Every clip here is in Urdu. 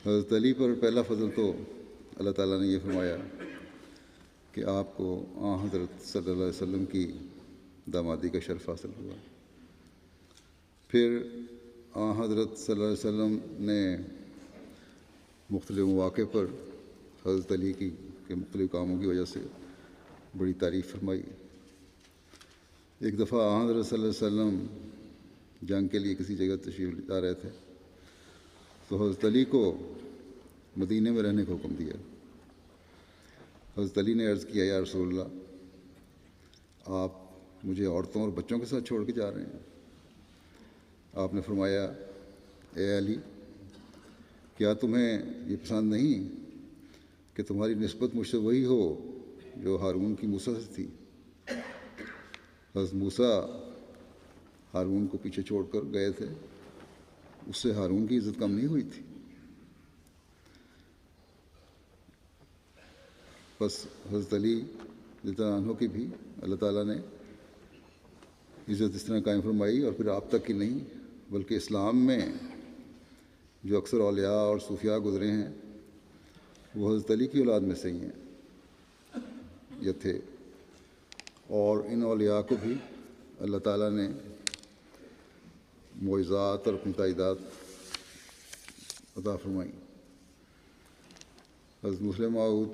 حضرت علی پر پہلا فضل تو اللہ تعالیٰ نے یہ فرمایا کہ آپ کو حضرت صلی اللہ علیہ وسلم کی دامادی کا شرف حاصل ہوا۔ پھر حضرت صلی اللہ علیہ وسلم نے مختلف مواقع پر حضرت علی کے مختلف کاموں کی وجہ سے بڑی تعریف فرمائی۔ ایک دفعہ حضرت صلی اللہ علیہ وسلم جنگ کے لیے کسی جگہ تشریف لا رہے تھے تو حضرت علی کو مدینے میں رہنے کا حکم دیا۔ حضرت علی نے عرض کیا، یا رسول اللہ، آپ مجھے عورتوں اور بچوں کے ساتھ چھوڑ کے جا رہے ہیں؟ آپ نے فرمایا، اے علی، کیا تمہیں یہ پسند نہیں کہ تمہاری نسبت مجھ سے وہی ہو جو ہارون کی موسیٰ سے تھی؟ حضرت موسیٰ ہارون کو پیچھے چھوڑ کر گئے تھے، اس سے ہارون کی عزت کم نہیں ہوئی تھی۔ بس حضرت علی رضی اللہ عنہ کی بھی اللہ تعالیٰ نے عزت اس طرح قائم فرمائی، اور پھر آپ تک کی نہیں بلکہ اسلام میں جو اکثر اولیاء اور صوفیاء گزرے ہیں وہ حضرت علی کی اولاد میں سے ہی ہیں یا تھے، اور ان اولیاء کو بھی اللہ تعالیٰ نے معجزات اور اپنی تائیدات عطا فرمائیں۔ حضرت مسلم موعود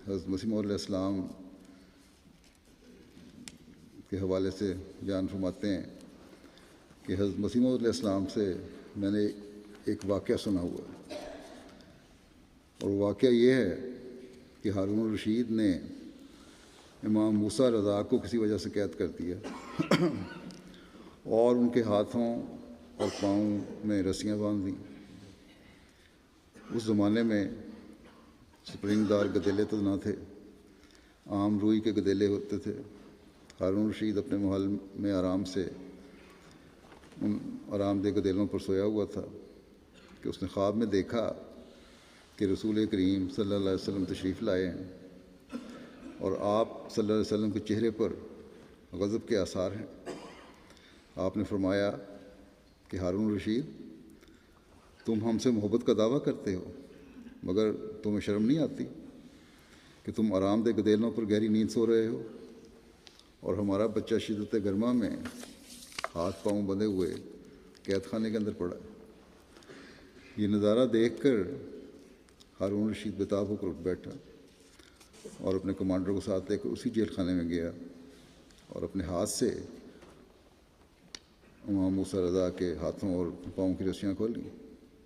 حضرت مسیح موعود علیہ السلام کے حوالے سے بیان فرماتے ہیں کہ حضرت مسیح موعود علیہ السلام سے میں نے ایک واقعہ سنا ہوا ہے، اور واقعہ یہ ہے کہ ہارون الرشید نے امام موسیٰ رضا کو کسی وجہ سے قید کر دیا اور ان کے ہاتھوں اور پاؤں میں رسیاں باندھ دیں۔ اس زمانے میں سپرنگ دار گدیلے تو نہ تھے، عام روئی کے گدیلے ہوتے تھے۔ ہارون رشید اپنے محل میں آرام سے ان آرام دہ گدیلوں پر سویا ہوا تھا کہ اس نے خواب میں دیکھا کہ رسول کریم صلی اللہ علیہ وسلم تشریف لائے ہیں اور آپ صلی اللہ علیہ وسلم کے چہرے پر غضب کے آثار ہیں۔ آپ نے فرمایا کہ ہارون رشید، تم ہم سے محبت کا دعویٰ کرتے ہو مگر تمہیں شرم نہیں آتی کہ تم آرام دہ گدیلوں پر گہری نیند سو رہے ہو اور ہمارا بچہ شدت گرما میں ہاتھ پاؤں بندھے ہوئے قید خانے کے اندر پڑا ہے۔ یہ نظارہ دیکھ کر ہارون رشید بےتاب ہو کر اٹھ بیٹھا اور اپنے کمانڈر کو ساتھ لے کر اسی جیل خانے میں گیا اور اپنے ہاتھ سے امام موسیٰ رضا کے ہاتھوں اور پاؤں کی رسیاں کھولی۔